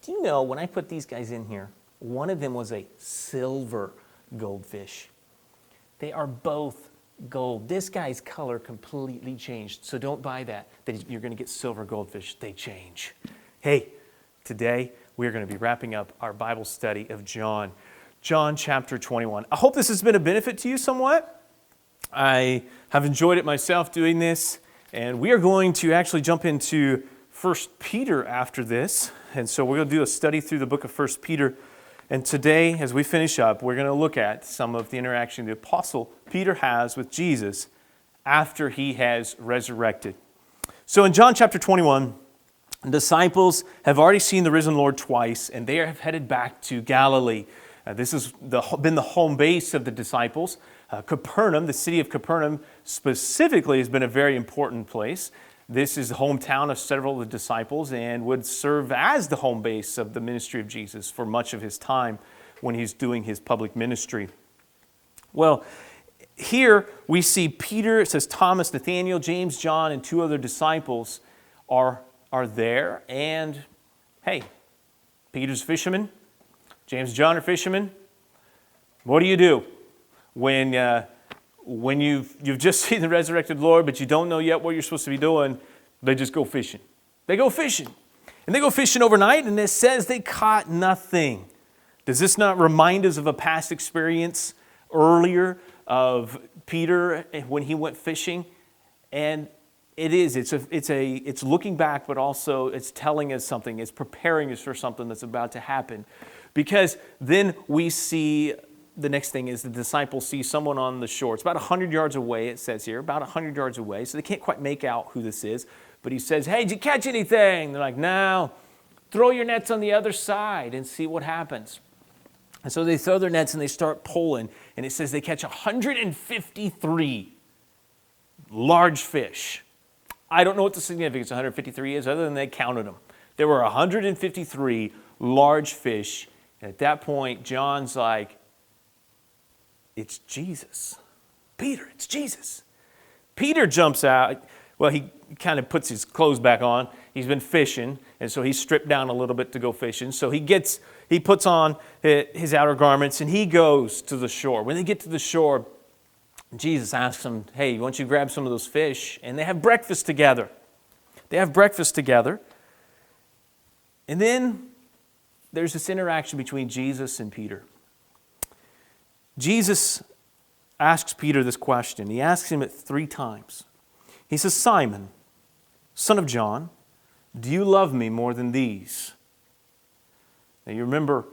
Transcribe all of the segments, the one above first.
Do you know, when I put these guys in here, one of them was a silver goldfish. They are both gold. This guy's color completely changed, so don't buy that you're going to get silver goldfish. They change. Hey, today we're going to be wrapping up our Bible study of John. John chapter 21. I hope this has been a benefit to you somewhat. I have enjoyed it myself doing this, and we are going to actually jump into 1 Peter after this. And so we're going to do a study through the book of 1 Peter. And today, as we finish up, we're going to look at some of the interaction the Apostle Peter has with Jesus after he has resurrected. So in John chapter 21, the disciples have already seen the risen Lord twice, and they have headed back to Galilee. This has been the home base of the disciples. Capernaum, the city of Capernaum specifically, has been a very important place. This is the hometown of several of the disciples and would serve as the home base of the ministry of Jesus for much of his time when he's doing his public ministry. Well, here we see Peter, it says Thomas, Nathanael, James, John, and two other disciples are there. And hey, Peter's a fisherman. James and John are fishermen. What do you do when you've just seen the resurrected Lord, but you don't know yet what you're supposed to be doing? They just go fishing. They go fishing. And they go fishing overnight, and it says they caught nothing. Does this not remind us of a past experience earlier of Peter when he went fishing? And it is. It's looking back, but also it's telling us something. It's preparing us for something that's about to happen. Because then we see, the next thing is the disciples see someone on the shore. It's about 100 yards away, it says here, about 100 yards away. So they can't quite make out who this is. But he says, hey, did you catch anything? They're like, no. Throw your nets on the other side and see what happens. And so they throw their nets and they start pulling. And it says they catch 153 large fish. I don't know what the significance of 153 is other than they counted them. There were 153 large fish. And at that point, John's like, it's Jesus. Peter, it's Jesus. Peter jumps out. Well, he kind of puts his clothes back on. He's been fishing, and so he's stripped down a little bit to go fishing. So he puts on his outer garments, and he goes to the shore. When they get to the shore, Jesus asks him, hey, why don't you grab some of those fish? And they have breakfast together. And then there's this interaction between Jesus and Peter. Jesus asks Peter this question. He asks him it 3 times. He says, Simon, son of John, do you love me more than these? Now you remember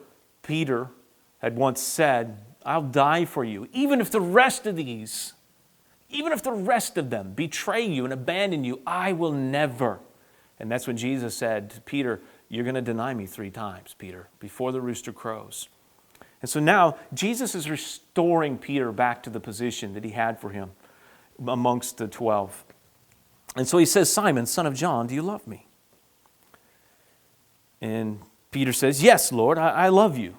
Peter had once said, I'll die for you, even if the rest of them betray you and abandon you, I will never. And that's when Jesus said to Peter, you're going to deny me 3 times, Peter, before the rooster crows. And so now Jesus is restoring Peter back to the position that he had for him amongst the 12. And so he says, Simon, son of John, do you love me? And Peter says, yes, Lord, I love you.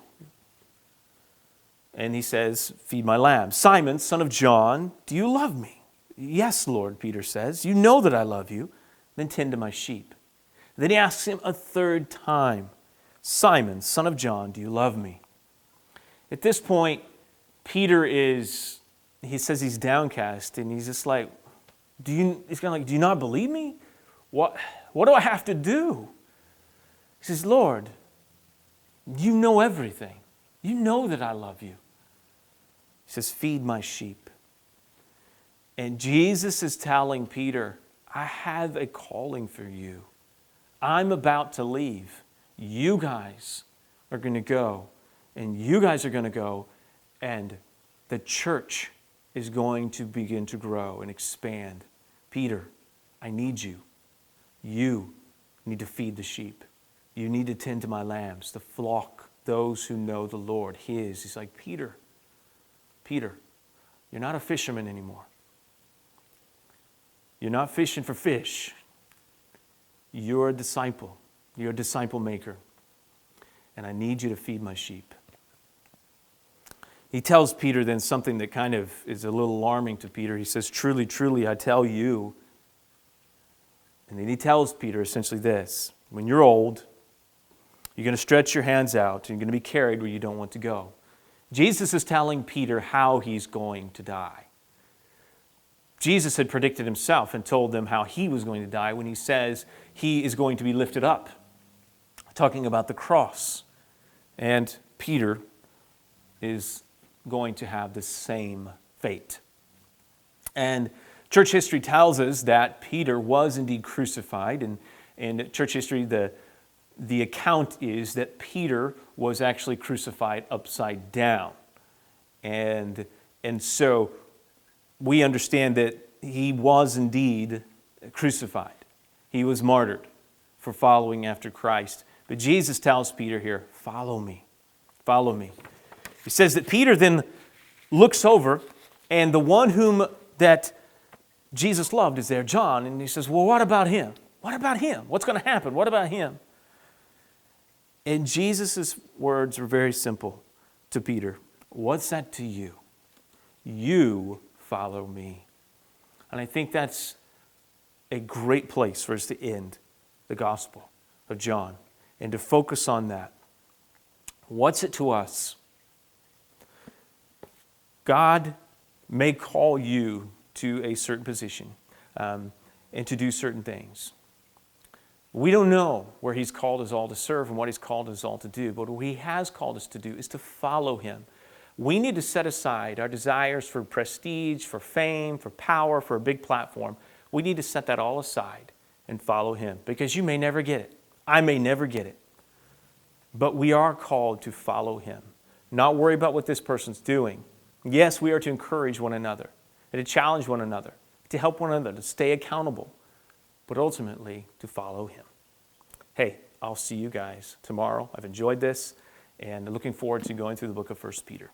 And he says, feed my lambs. Simon, son of John, do you love me? Yes, Lord, Peter says, you know that I love you. Then tend to my sheep. Then he asks him a 3rd time, Simon, son of John, do you love me? At this point, Peter he says he's downcast, and he's just like, do you not believe me? What do I have to do? He says, Lord, you know everything. You know that I love you. He says, feed my sheep. And Jesus is telling Peter, I have a calling for you. I'm about to leave. You guys are going to go, and you guys are going to go, and the church is going to begin to grow and expand. Peter, I need you. You need to feed the sheep. You need to tend to my lambs, the flock, those who know the Lord, his. He's like, Peter, you're not a fisherman anymore. You're not fishing for fish. You're a disciple. You're a disciple maker. And I need you to feed my sheep. He tells Peter then something that kind of is a little alarming to Peter. He says, truly, truly, I tell you. And then he tells Peter essentially this. When you're old You're going to stretch your hands out, and you're going to be carried where you don't want to go. Jesus is telling Peter how he's going to die. Jesus had predicted himself and told them how he was going to die when he says he is going to be lifted up, talking about the cross. And Peter is going to have the same fate. And church history tells us that Peter was indeed crucified. And in church history, the account is that Peter was actually crucified upside down. And so we understand that he was indeed crucified. He was martyred for following after Christ. But Jesus tells Peter here, follow me, follow me. He says that Peter then looks over, and the one whom that Jesus loved is there, John, and he says, well, what about him? What about him? What's going to happen? What about him? And Jesus' words were very simple to Peter. What's that to you? You follow me. And I think that's a great place for us to end the Gospel of John and to focus on that. What's it to us? God may call you to a certain position and to do certain things. We don't know where He's called us all to serve and what He's called us all to do, but what He has called us to do is to follow Him. We need to set aside our desires for prestige, for fame, for power, for a big platform. We need to set that all aside and follow Him, because you may never get it. I may never get it. But we are called to follow Him, not worry about what this person's doing. Yes, we are to encourage one another, and to challenge one another, to help one another, to stay accountable, but ultimately to follow Him. Hey, I'll see you guys tomorrow. I've enjoyed this, and looking forward to going through the book of 1 Peter.